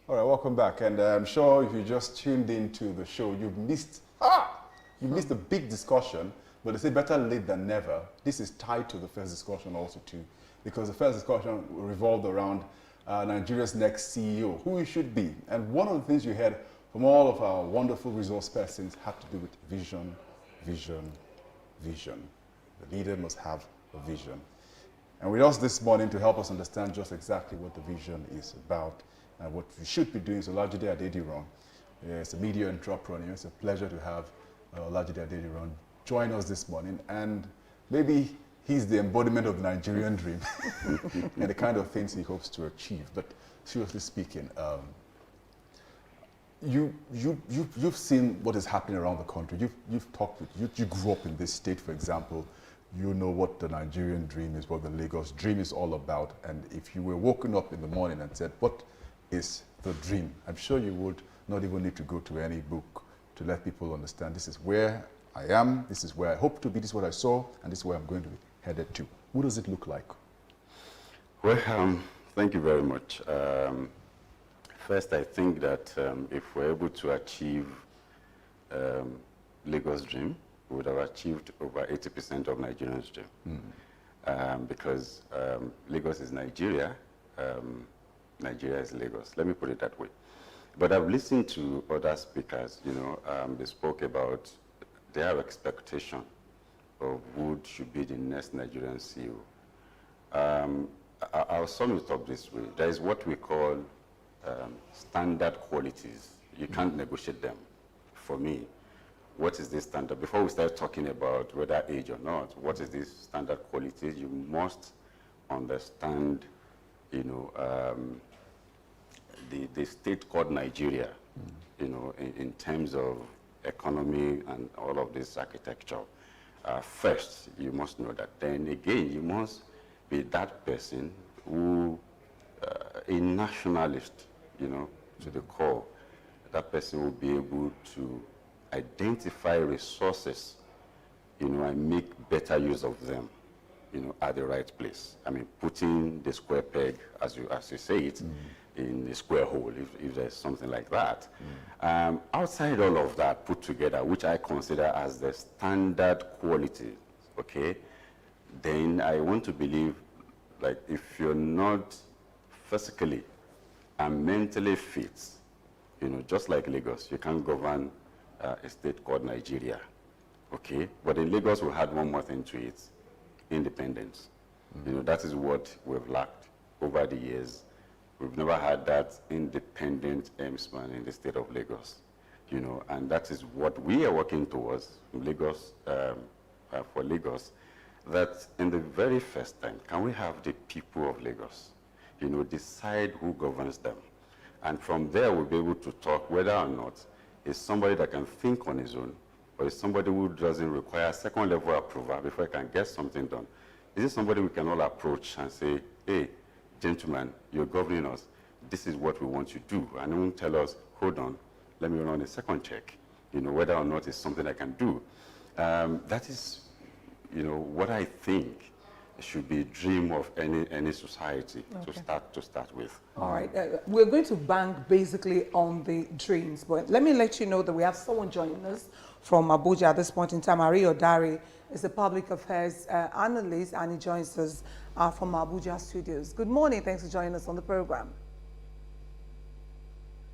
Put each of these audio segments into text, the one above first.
All right, welcome back. And I'm sure if you just tuned into the show, you missed a big discussion, but they say better late than never. This is tied to the first discussion also too, because the first discussion revolved around Nigeria's next CEO, who he should be. And one of the things you heard from all of our wonderful resource persons had to do with vision, vision, vision. The leader must have a vision. And with us this morning to help us understand just exactly what the vision is about and what we should be doing. So Olajide Adediran, it's a media entrepreneur. It's a pleasure to have Olajide Adediran join us this morning. And maybe he's the embodiment of the Nigerian dream and the kind of things he hopes to achieve. But seriously speaking, you've seen what is happening around the country. You've talked with, you grew up in this state, for example. You know what the Nigerian dream is, what the Lagos dream is all about. And if you were woken up in the morning and said, what is the dream? I'm sure you would not even need to go to any book to let people understand this is where I am, this is where I hope to be, this is what I saw, and this is where I'm going to be headed to. What does it look like? Well, thank you very much. First, I think that if we're able to achieve Lagos dream, we would have achieved over 80% of Nigerians' dream. Because Lagos is Nigeria, Nigeria is Lagos. Let me put it that way. But I've listened to other speakers, they spoke about their expectation of who should be the next Nigerian CEO. I'll sum it up this way. There is what we call standard qualities. You can't negotiate them. For me, what is this standard? Before we start talking about whether age or not, what is this standard qualities? You must understand, the state called Nigeria, in terms of economy and all of this architecture. First, you must know that. Then again, you must be that person who, a nationalist, to the core. That person will be able to identify resources, and make better use of them, at the right place. I mean, putting the square peg, as you say it, in the square hole, if there's something like that. Outside all of that put together, which I consider as the standard quality, okay, then I want to believe, like, if you're not physically and mentally fit, just like Lagos, you can't govern a state called Nigeria, okay? But in Lagos, we had one more thing to it, independence. That is what we've lacked over the years. We've never had that independent airsman in the state of Lagos, and that is what we are working towards Lagos, for Lagos, that in the very first time, can we have the people of Lagos, decide who governs them? And from there, we'll be able to talk whether or not is somebody that can think on his own, or is somebody who doesn't require second level approval before he can get something done. Is it somebody we can all approach and say, hey, gentlemen, you're governing us, this is what we want you to do, and they won't tell us, hold on, let me run a second check, whether or not it's something I can do. That is, what I think should be a dream of any society, okay, to start with. All right, we're going to bank basically on the dreams, but let me let you know that we have someone joining us from Abuja at this point in time. Ari Odari is a public affairs analyst, and he joins us from Abuja studios. Good morning, thanks for joining us on the program.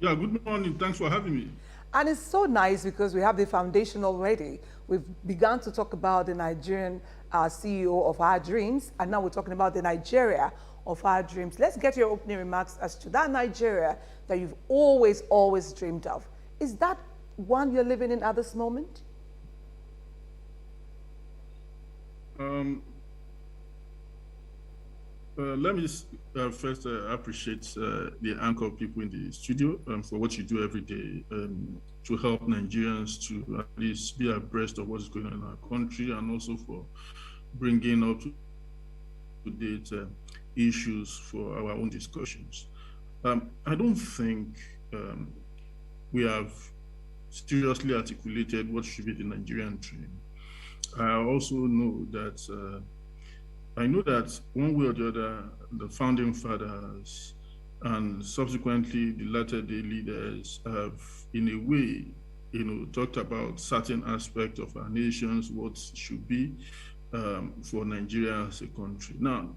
Yeah, good morning, thanks for having me. And it's so nice because we have the foundation already. We've begun to talk about the Nigerian CEO of our dreams, and now we're talking about the Nigeria of our dreams. Let's get your opening remarks as to that Nigeria that you've always dreamed of. Is that one you're living in at this moment? Let me just first appreciate the anchor people in the studio for what you do every day to help Nigerians to at least be abreast of what is going on in our country, and also for bringing up to date issues for our own discussions. I don't think we have seriously articulated what should be the Nigerian dream. I also know that I know that one way or the other, the founding fathers And subsequently, the latter-day leaders have, in a way, talked about certain aspects of our nations, what should be for Nigeria as a country. Now,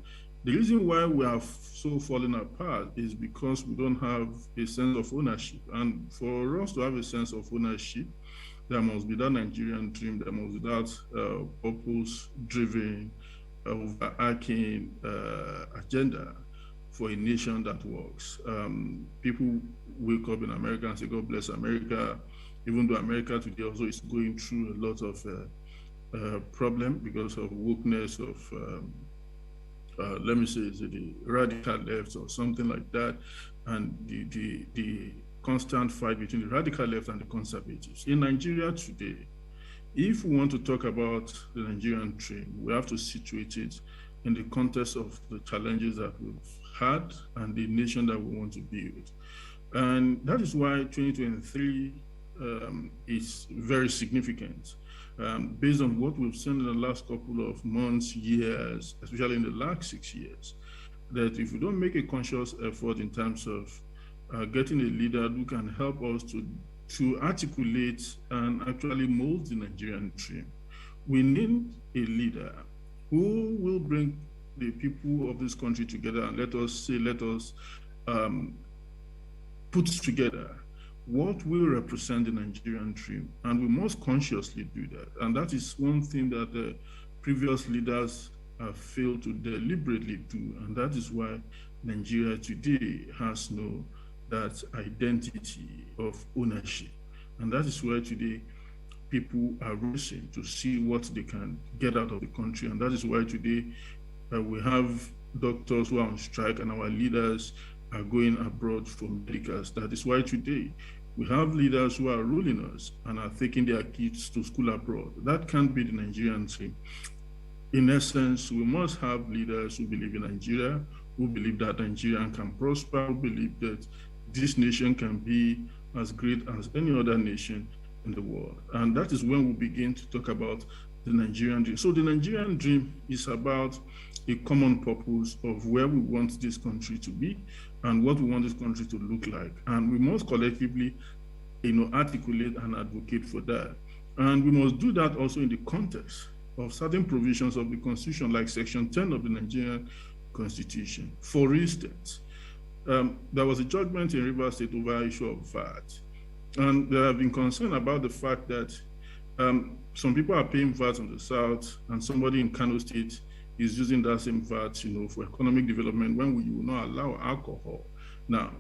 the reason why we have so fallen apart is because we don't have a sense of ownership. And for us to have a sense of ownership, there must be that Nigerian dream, there must be that purpose-driven, overarching agenda for a nation that works. People wake up in America and say, God bless America, even though America today also is going through a lot of problem because of wokeness of, let me say, is it the radical left or something like that, and the constant fight between the radical left and the conservatives. In Nigeria today, if we want to talk about the Nigerian dream, we have to situate it in the context of the challenges that we've had and the nation that we want to build. And that is why 2023 is very significant. Based on what we've seen in the last couple of months, years, especially in the last 6 years, that if we don't make a conscious effort in terms of getting a leader who can help us to articulate and actually mold the Nigerian dream, we need a leader who will bring the people of this country together and let us put together what will represent the Nigerian dream. And we must consciously do that. And that is one thing that the previous leaders have failed to deliberately do. And that is why Nigeria today has no that identity of ownership. And that is why today people are racing to see what they can get out of the country. And that is why today we have doctors who are on strike and our leaders are going abroad for medicals. That is why today we have leaders who are ruling us and are taking their kids to school abroad. That can't be the Nigerian dream. In essence, we must have leaders who believe in Nigeria, who believe that Nigeria can prosper, who believe that this nation can be as great as any other nation in the world. And that is when we begin to talk about the Nigerian dream. So the Nigerian dream is about a common purpose of where we want this country to be and what we want this country to look like. And we must collectively, articulate and advocate for that. And we must do that also in the context of certain provisions of the Constitution, like Section 10 of the Nigerian Constitution. For instance, there was a judgment in Rivers State over issue of VAT. And there have been concern about the fact that some people are paying VAT on the South and somebody in Kano State is using that same VAT, for economic development when we will not allow alcohol. Now,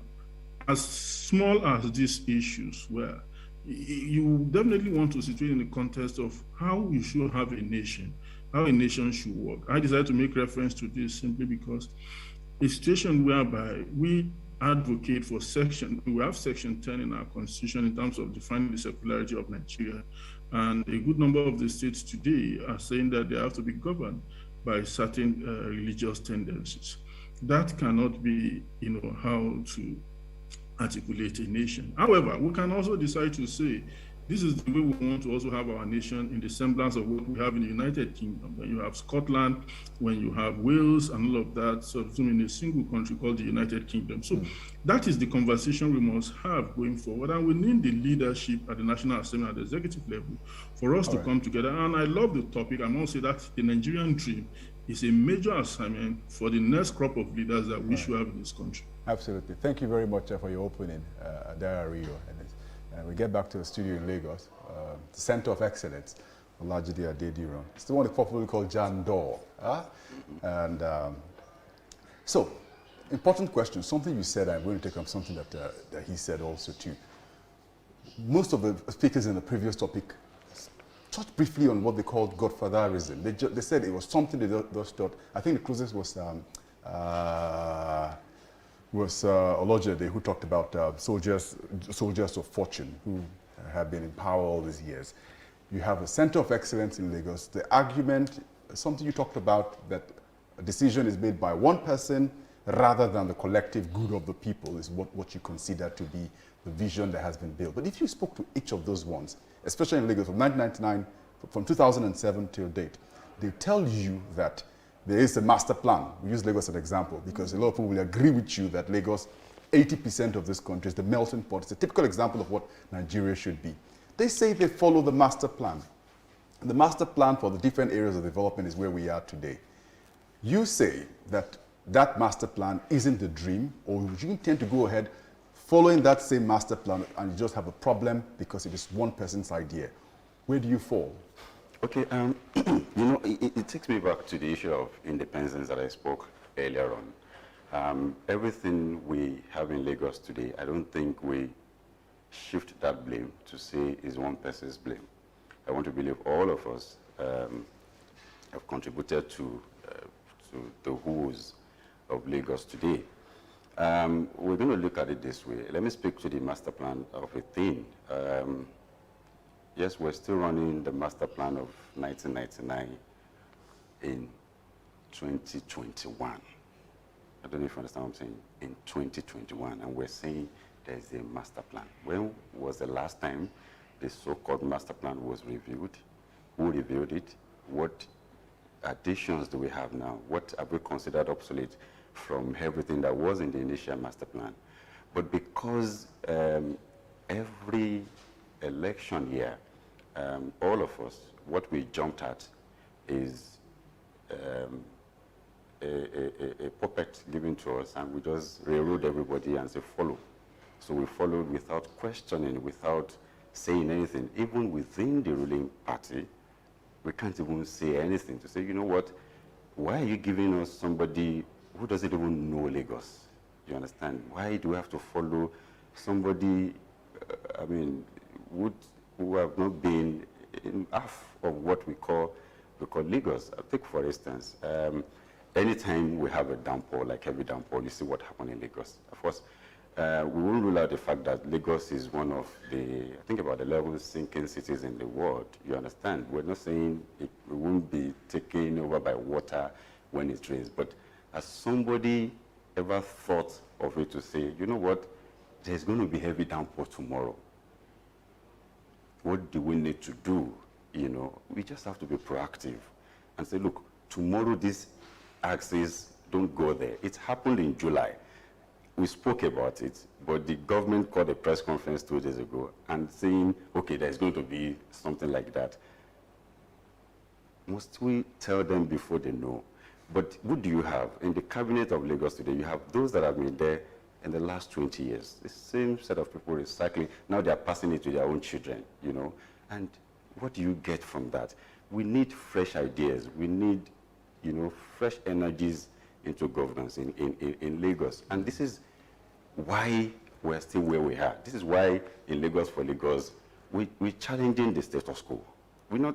as small as these issues were, you definitely want to situate in the context of how we should have a nation, how a nation should work. I decided to make reference to this simply because a situation whereby we advocate for we have Section 10 in our Constitution in terms of defining the secularity of Nigeria. And a good number of the states today are saying that they have to be governed by certain religious tendencies. That cannot be, how to articulate a nation. However, we can also decide to say, this is the way we want to also have our nation in the semblance of what we have in the United Kingdom. When you have Scotland, when you have Wales and all of that, subsumed in a single country called the United Kingdom. So that is the conversation we must have going forward. And we need the leadership at the National Assembly, at the executive level, for us to come together. And I love the topic. I must say that the Nigerian dream is a major assignment for the next crop of leaders that we should have in this country. Absolutely. Thank you very much for your opening, Dara Rio. And we get back to the studio in Lagos, the Center of Excellence, Olajide Adediran. It's the one popularly called Jandor. And so, important question, something you said, I'm going to take up something that he said also too. Most of the speakers in the previous topic touched briefly on what they called godfatherism. They said it was something they just thought. I think the closest was Olajide, who talked about soldiers of fortune who have been in power all these years. You have a Center of Excellence in Lagos. The argument, something you talked about, that a decision is made by one person rather than the collective good of the people is what you consider to be the vision that has been built. But if you spoke to each of those ones, especially in Lagos from 1999, from 2007 till date, they tell you that there is a master plan. We use Lagos as an example because a lot of people will agree with you that Lagos 80% of this country. It's the melting pot. It's a typical example of what Nigeria should be. They say they follow the master plan. The master plan for the different areas of development is where we are today. You say that that master plan isn't the dream, or would you intend to go ahead following that same master plan and you just have a problem because it is one person's idea? Where do you fall? Okay, you know, it takes me back to the issue of independence that I spoke earlier on. Everything we have in Lagos today, I don't think we shift that blame to say is one person's blame. I want to believe all of us have contributed to the woes of Lagos today. We're going to look at it this way. Let me speak to the master plan of a thing. Yes, we're still running the master plan of 1999 in 2021. I don't know if you understand what I'm saying. In 2021, and we're saying there's a master plan. When was the last time the so-called master plan was reviewed? Who reviewed it? What additions do we have now? What have we considered obsolete from everything that was in the initial master plan? But because every election year, all of us, what we jumped at is a puppet given to us, and we just railroad everybody and say follow. So we followed without questioning, without saying anything. Even within the ruling party, we can't even say anything to say, you know what, why are you giving us somebody who doesn't even know Lagos? You understand? Why do we have to follow somebody, I mean, who have not been in half of what we call Lagos? I'll take, for instance, anytime we have a downpour, like heavy downpour, you see what happened in Lagos. Of course, we won't rule out the fact that Lagos is one of the, I think, about 11 sinking cities in the world. You understand? We're not saying it won't be taken over by water when it rains, but has somebody ever thought of it to say, you know what, there's going to be heavy downpour tomorrow. What do we need to do? You know, we just have to be proactive and say, look, tomorrow these axes don't go there. It happened in July. We spoke about it, but the government called a press conference 2 days ago and saying, okay, there's going to be something like that. Must we tell them before they know? But what do you have? In the cabinet of Lagos today, you have those that have been there in the last 20 years. The same set of people recycling. Now they're passing it to their own children, you know. And what do you get from that? We need fresh ideas. We need, you know, fresh energies into governance in Lagos. And this is why we're still where we are. This is why in Lagos for Lagos, we're challenging the status quo.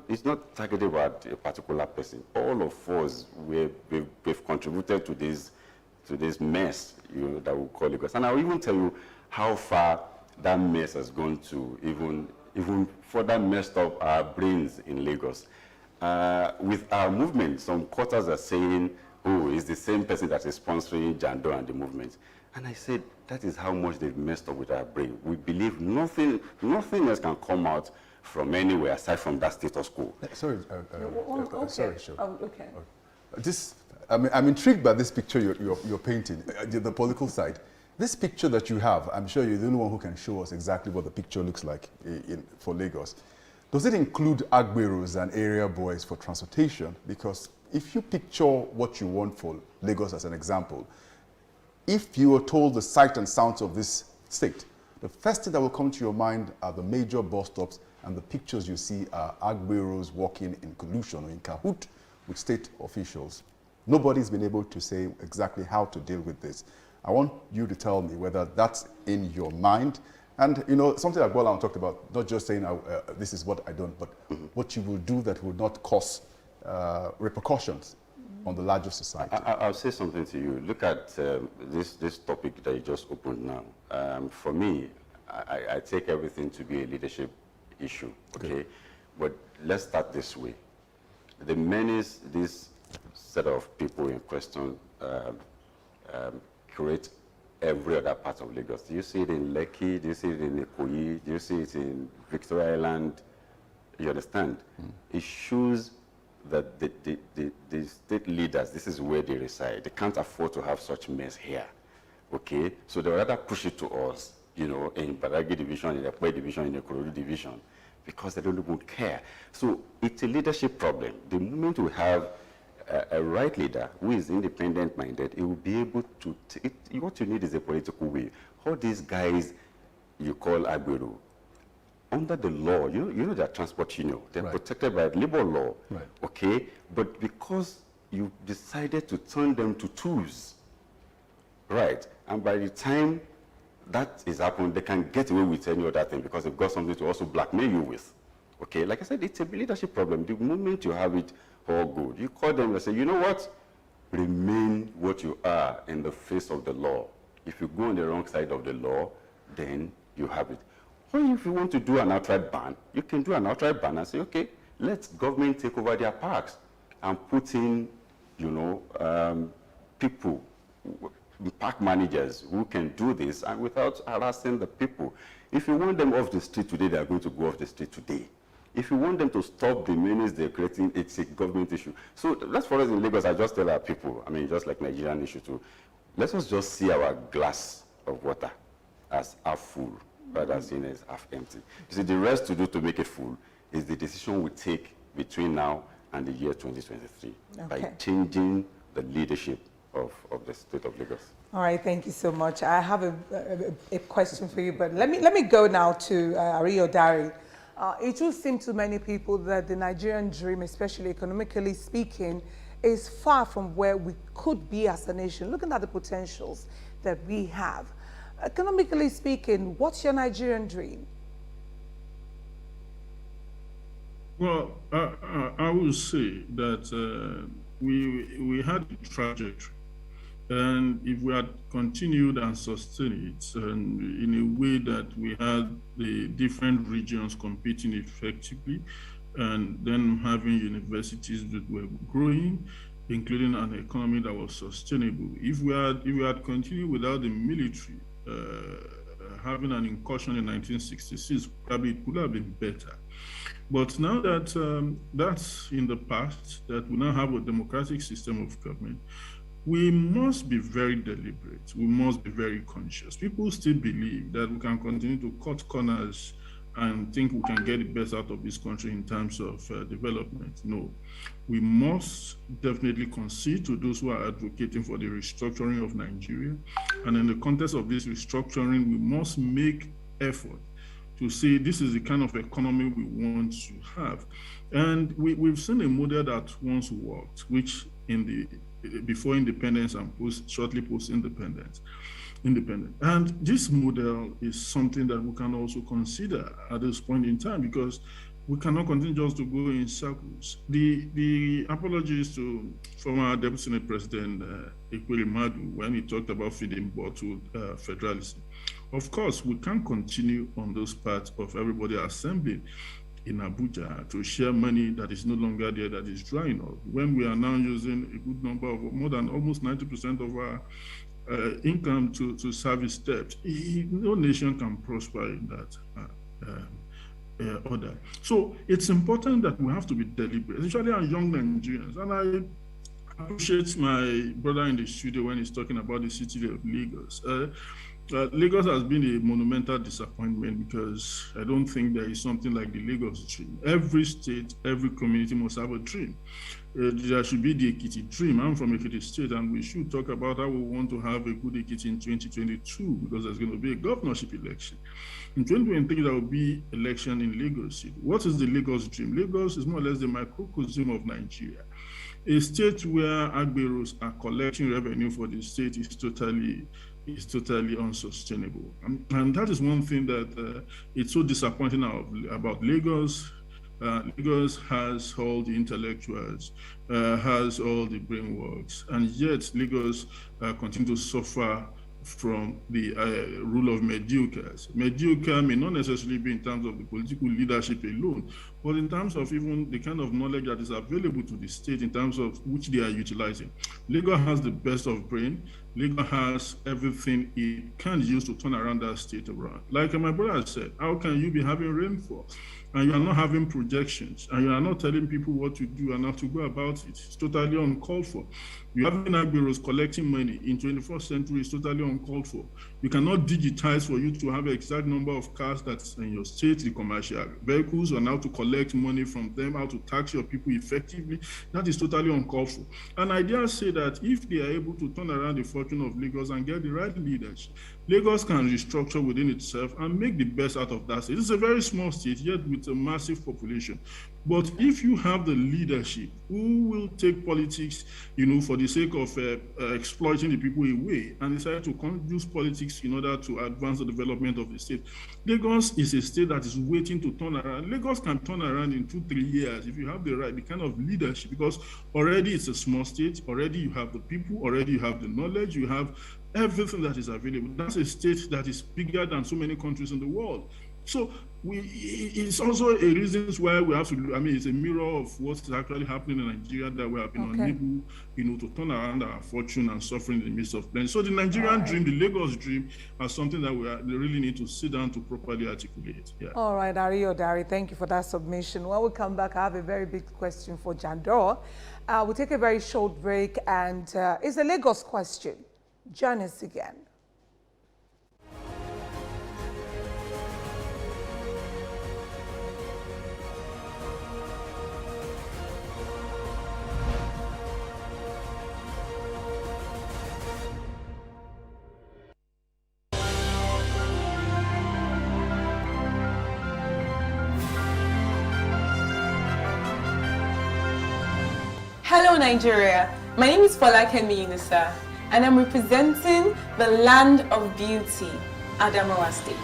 It's not targeted at a particular person. All of us, we've contributed to this mess, you know, that we call Lagos. And I'll even tell you how far that mess has gone to even further messed up our brains in Lagos. With our movement, some quarters are saying, oh, it's the same person that is sponsoring Jandor and the movement. And I said, that is how much they've messed up with our brain. We believe nothing else can come out from anywhere aside from that status quo. Sorry, okay. Sorry, sure. Oh, okay. I'm intrigued by this picture you're painting, the political side. This picture that you have, I'm sure you're the only one who can show us exactly what the picture looks like for Lagos. Does it include agberos and area boys for transportation? Because if you picture what you want for Lagos as an example, if you were told the sight and sounds of this state, the first thing that will come to your mind are the major bus stops, and the pictures you see are agberos walking in collusion or in cahoot with state officials. Nobody's been able to say exactly how to deal with this. I want you to tell me whether that's in your mind. And, you know, something that Bolan talked about, not just saying this is what I don't, but what you will do that will not cause repercussions on the larger society. I'll say something to you. Look at this topic that you just opened now. For me, I take everything to be a leadership issue, okay? But let's start this way. The menace this set of people in question create every other part of Lagos. Do you see it in Lekki? Do you see it in Ikoyi? Do you see it in Victoria Island? You understand? It shows that the state leaders, this is where they reside. They can't afford to have such mess here. Okay, so they would rather push it to us, in Badagi division, in the Ekpe division, in the Ikorodu division, because they don't even care. So it's a leadership problem. The moment we have a right leader who is independent-minded, he will be able to, what you need is a political will. All these guys you call Agbero, under the law, you know they're transport union, they're protected by labor law, okay? But because you decided to turn them to tools, right? And by the time that is happened, they can get away with any other thing because they've got something to also blackmail you with. Okay, like I said, it's a leadership problem. The moment you have it all good, you call them and say, you know what? Remain what you are in the face of the law. If you go on the wrong side of the law, then you have it. Or if you want to do an outright ban, you can do an outright ban and say, okay, let government take over their parks and put in, people, park managers who can do this and without harassing the people. If you want them off the street today, they are going to go off the street today. If you want them to stop the menace they're creating, it's a government issue. So that's for us in Lagos. I just tell our people, just like Nigerian issue too, let us just see our glass of water as half full rather than seeing it as half empty. You see, the rest to do to make it full is the decision we take between now and the year 2023 by changing the leadership of the state of Lagos. All right, thank you so much. I have a question for you, but let me go now to Ario Dari. It will seem to many people that the Nigerian dream, especially economically speaking, is far from where we could be as a nation, looking at the potentials that we have. Economically speaking, what's your Nigerian dream? Well, I will say that we had a trajectory, and if we had continued and sustained it in a way that we had the different regions competing effectively, and then having universities that were growing, including an economy that was sustainable. If we had continued without the military having an incursion in 1966, probably it could have been better. But now that that's in the past, that we now have a democratic system of government, we must be very deliberate. We must be very conscious. People still believe that we can continue to cut corners and think we can get the best out of this country in terms of development. No, we must definitely concede to those who are advocating for the restructuring of Nigeria. And in the context of this restructuring, we must make effort to say this is the kind of economy we want to have. And we've seen a model that once worked, which before independence and shortly post-independence. And this model is something that we can also consider at this point in time, because we cannot continue just to go in circles. The apologies to former Deputy Senate President Ekweli Madu when he talked about feeding bottled federalism. Of course, we can't continue on those parts of everybody assembling in Abuja to share money that is no longer there, that is drying up, when we are now using a good number of more than almost 90% of our income to service debt. No nation can prosper in that order. So it's important that we have to be deliberate, especially our young Nigerians. And I appreciate my brother in the studio when he's talking about the city of Lagos. Lagos has been a monumental disappointment because I don't think there is something like the Lagos dream. Every state, every community must have a dream. There should be the Ekiti dream. I'm from Ekiti State, and we should talk about how we want to have a good Ekiti in 2022 because there's going to be a governorship election. In 2023, there will be election in Lagos City. What is the Lagos dream? Lagos is more or less the microcosm of Nigeria. A state where Agberos are collecting revenue for the state is totally unsustainable. And that is one thing that it's so disappointing about Lagos. Lagos has all the intellectuals, has all the brainworks, and yet Lagos continue to suffer from the rule of mediocres. Mediocre may not necessarily be in terms of the political leadership alone, but but in terms of even the kind of knowledge that is available to the state in terms of which they are utilizing, Lagos has the best of brain. Lagos has everything it can use to turn around that state around. Like my brother said, how can you be having rainfall and you are not having projections and you are not telling people what to do and how to go about it? It's totally uncalled for. You have bureaus collecting money in 21st century is totally uncalled for. You cannot digitize for you to have an exact number of cars that's in your state, the commercial vehicles, and how to collect money from them, how to tax your people effectively. That is totally uncalled for. And I dare say that if they are able to turn around the fortune of Lagos and get the right leadership, Lagos can restructure within itself and make the best out of that state. It's a very small state, yet with a massive population. But if you have the leadership who will take politics, for the sake of exploiting the people away and decide to use politics in order to advance the development of the state, Lagos is a state that is waiting to turn around. Lagos can turn around in 2-3 years if you have the kind of leadership, because already it's a small state, already you have the people, already you have the knowledge, you have everything that is available. That's a state that is bigger than so many countries in the world. So it's also a reason why we have to, it's a mirror of what's actually happening in Nigeria, that we have been unable, to turn around our fortune and suffering in the midst of plenty. So the Nigerian dream, the Lagos dream, are something that we really need to sit down to properly articulate. Yeah. All right, Dari, thank you for that submission. When we come back, I have a very big question for Jandor. We'll take a very short break, and it's a Lagos question. Join us again. Hello Nigeria, my name is Folakemi Yunusa and I'm representing the land of beauty, Adamawa State.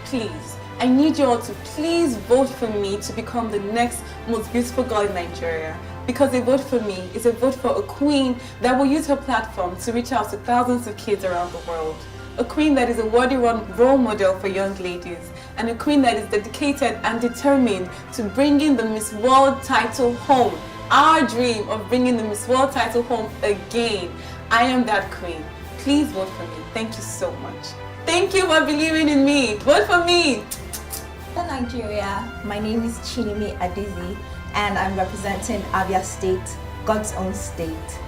Please, I need you all to please vote for me to become the next most beautiful girl in Nigeria, because a vote for me is a vote for a queen that will use her platform to reach out to thousands of kids around the world. A queen that is a worthy role model for young ladies, and a queen that is dedicated and determined to bringing the Miss World title home. Our dream of bringing the Miss World title home again. I am that queen. Please vote for me. Thank you so much. Thank you for believing in me. Vote for me. Hello Nigeria, my name is Chinimi Adizi and I'm representing Abia State, God's own state.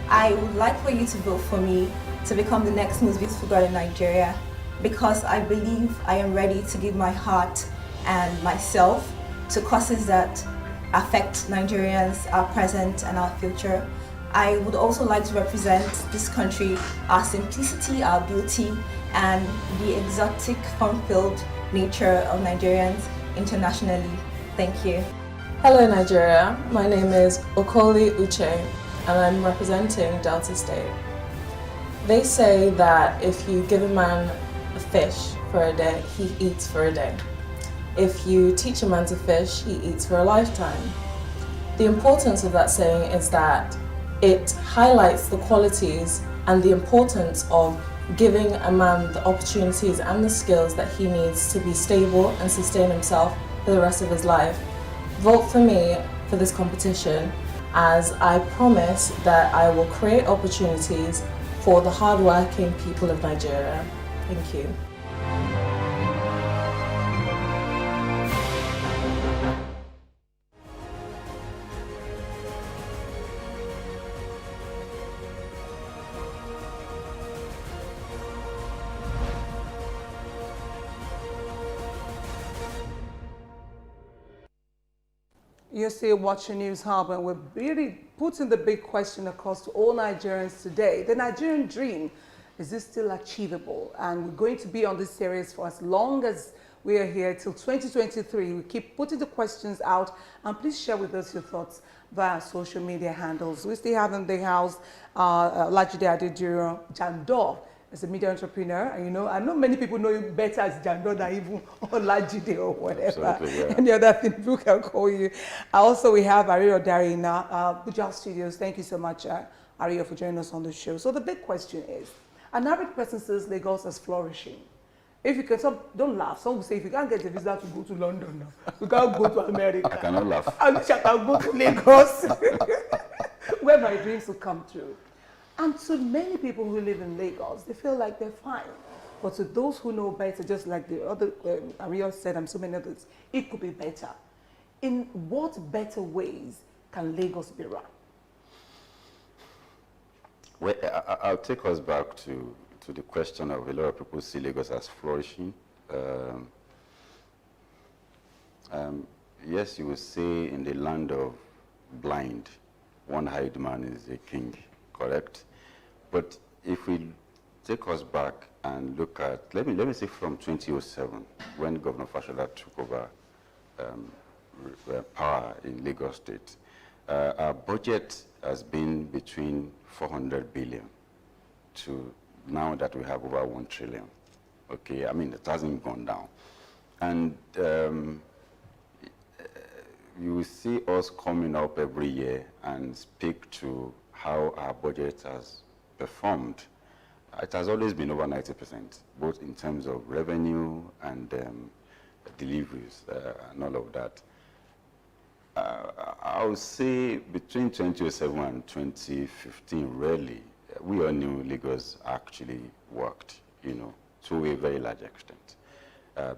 I would like for you to vote for me to become the next most beautiful girl in Nigeria, because I believe I am ready to give my heart and myself to causes that affect Nigerians, our present and our future. I would also like to represent this country, our simplicity, our beauty, and the exotic, fun-filled nature of Nigerians internationally. Thank you. Hello Nigeria, my name is Okoli Uche and I'm representing Delta State. They say that if you give a man a fish for a day, he eats for a day. If you teach a man to fish, he eats for a lifetime. The importance of that saying is that it highlights the qualities and the importance of giving a man the opportunities and the skills that he needs to be stable and sustain himself for the rest of his life. Vote for me for this competition, as I promise that I will create opportunities for the hardworking people of Nigeria. Thank you. You're still watching News Hub, and we're really putting the big question across to all Nigerians today. The Nigerian dream, is this still achievable? And we're going to be on this series for as long as we are here till 2023. We keep putting the questions out, and please share with us your thoughts via social media handles. We still have in the house Lajide Adediro, Jandor, as a media entrepreneur, and I know many people know you better as Jandor than even Olajide or whatever. Yeah. Any other thing people can call you. Also, we have Ariyo Dari in Abuja Studios. Thank you so much, Ariyo, for joining us on the show. So the big question is, an average person says Lagos is flourishing. If you can, don't laugh. Some will say, if you can't get a visa to go to London now, you can't go to America. I cannot laugh. I wish I can go to Lagos, where my dreams will come true. And to many people who live in Lagos, they feel like they're fine. But to those who know better, just like the other, Ariel said, and so many others, it could be better. In what better ways can Lagos be run? Well, I'll take us back to the question of a lot of people see Lagos as flourishing. Yes, you will say in the land of blind, one-eyed man is a king, correct? But if we take us back and look at, let me say from 2007, when Governor Fashola took over power in Lagos State, our budget has been between 400 billion to now that we have over 1 trillion. Okay, I mean, it hasn't gone down. And you will see us coming up every year and speak to how our budget has performed. It has always been over 90%, both in terms of revenue and deliveries and all of that. I would say between 2007 and 2015, really, we all knew Lagos actually worked, you know, to a very large extent.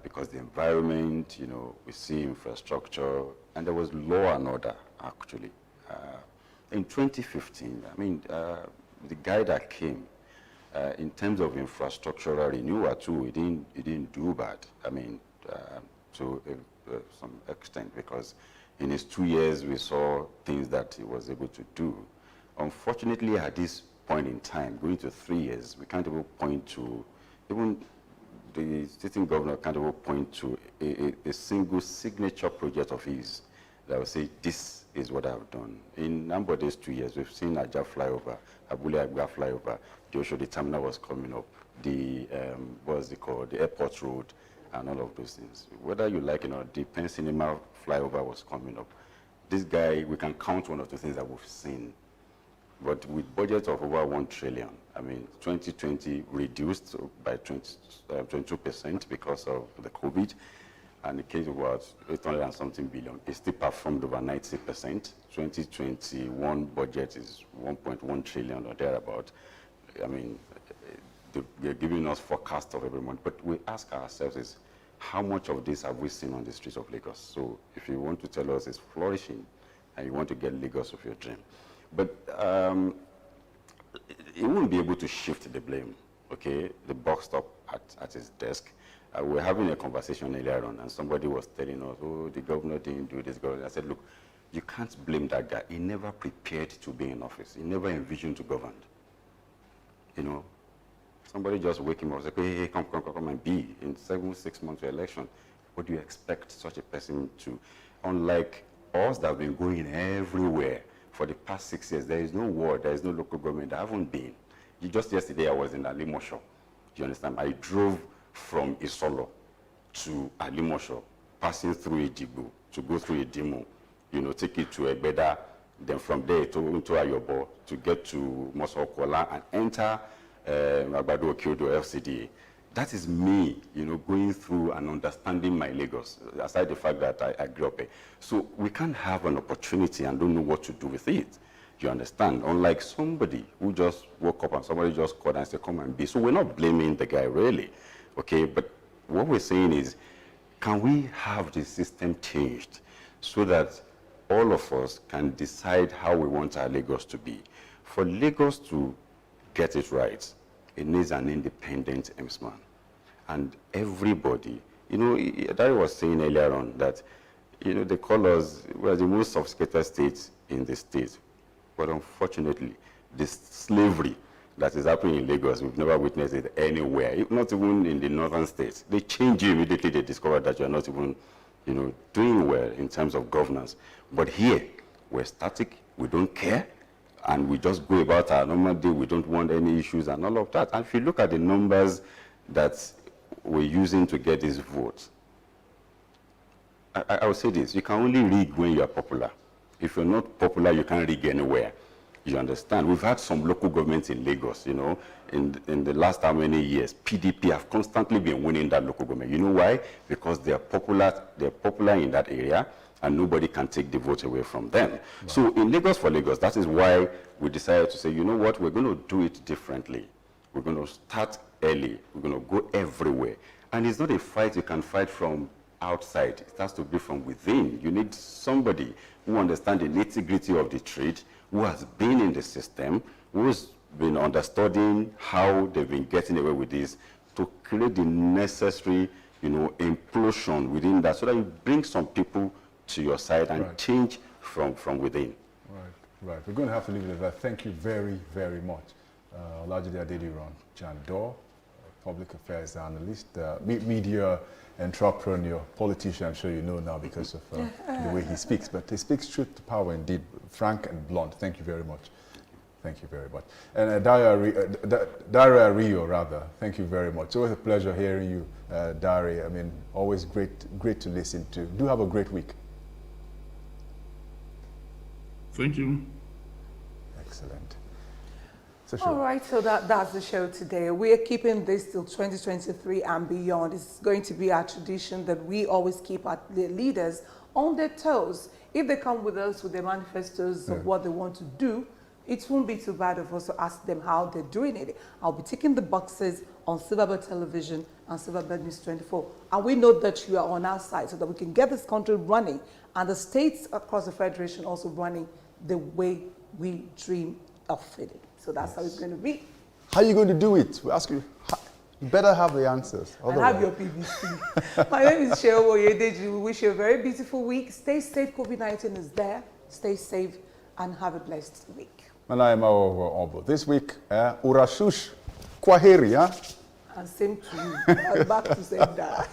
Because the environment, you know, we see infrastructure, and there was law and order, actually. In 2015, I mean, the guy that came, in terms of infrastructural renewal too, it didn't do bad. I mean, to some extent, because in his 2 years, we saw things that he was able to do. Unfortunately, at this point in time, going to 3 years, we can't even point to, even the sitting governor can't even point to a single signature project of his that will say, this is what I've done. In number of these 2 years, we've seen Ajah flyover, Abule Agba flyover, the Oshodi terminal was coming up, the, what's it called, the airport road, and all of those things. Whether you like it or not, the Penn Cinema flyover was coming up. This guy, we can count one of the things that we've seen. But with budget of over 1 trillion, I mean, 2020 reduced by 22% because of the COVID, and it came to about 800 and something billion. It still performed over 90%. 2021 budget is 1.1 trillion or thereabout. I mean, they're giving us forecast of every month, but we ask ourselves is, how much of this have we seen on the streets of Lagos? So if you want to tell us it's flourishing, and you want to get Lagos of your dream. But he won't be able to shift the blame, okay? The buck stopped at his desk. We were having a conversation earlier on, and somebody was telling us, oh, the governor didn't do this. I said, look, you can't blame that guy. He never prepared to be in office. He never envisioned to govern. You know, somebody just wake him up and say, hey, come and be in 6 months to election. What do you expect such a person to? Unlike us that have been going everywhere for the past 6 years, there is no ward, there is no local government. I haven't been. Just yesterday, I was in Alimosho. Do you understand? I drove from Isolo to Alimosho, passing through Ejigbo to go through Edimo, you know, take it to Egbeda, then from there into Ayobo to get to Mosokola and enter Agbado Okiodo LCDA. That is me, you know, going through and understanding my Lagos, aside the fact that I grew up here. So we can't have an opportunity and don't know what to do with it. You understand? Unlike somebody who just woke up and somebody just called and said, come and be. So we're not blaming the guy, really. Okay, but what we're saying is, can we have the system changed so that all of us can decide how we want our Lagos to be? For Lagos to get it right, it needs an independent emsman. And everybody, you know, Dari was saying earlier on that, you know, they call us, we're the most sophisticated state in the state. But unfortunately, the slavery that is happening in Lagos, we've never witnessed it anywhere, not even in the northern states. They change you immediately, they discover that you're not even, you know, doing well in terms of governance. But here, we're static, we don't care, and we just go about our normal day, we don't want any issues and all of that. And if you look at the numbers that we're using to get these votes, I will say this, you can only rig when you're popular. If you're not popular, you can't rig anywhere. You understand? We've had some local governments in Lagos, you know, in the last how many years, PDP have constantly been winning that local government. You know why? Because they're popular in that area, and nobody can take the vote away from them. Right. So in Lagos for Lagos, that is why we decided to say, you know what, we're going to do it differently. We're going to start early. We're going to go everywhere. And it's not a fight you can fight from outside. It has to be from within. You need somebody who understands the nitty-gritty of the trade, who has been in the system, who's been understanding how they've been getting away with this, to create the necessary, you know, implosion within that, so that you bring some people to your side and right. change from within. Right. We're going to have to leave it at that. Thank you very, very much. Olajide Adediran, Jandor, public affairs analyst, media entrepreneur, politician, I'm sure you know now because of the way he speaks. But he speaks truth to power indeed, frank and blunt. Thank you very much. Thank you very much. And Daria Rio, rather, thank you very much. It's always a pleasure hearing you, Daria. I mean, always great to listen to. Do have a great week. Thank you. Excellent. All right, so that's the show today. We are keeping this till 2023 and beyond. It's going to be our tradition that we always keep our leaders on their toes. If they come with us with their manifestos of what they want to do, it won't be too bad of us to ask them how they're doing it. I'll be ticking the boxes on Silverbird Television and Silverbird News 24. And we know that you are on our side so that we can get this country running and the states across the Federation also running the way we dream of it. So that's how it's going to be. How are you going to do it? We ask you. You better have the answers. And have your PVC. My name is Sheol Oyedeji. We wish you a very beautiful week. Stay safe. COVID-19 is there. Stay safe and have a blessed week. And I am Obo. This week, Urashush Kwaheri. And same to you. Back to same that.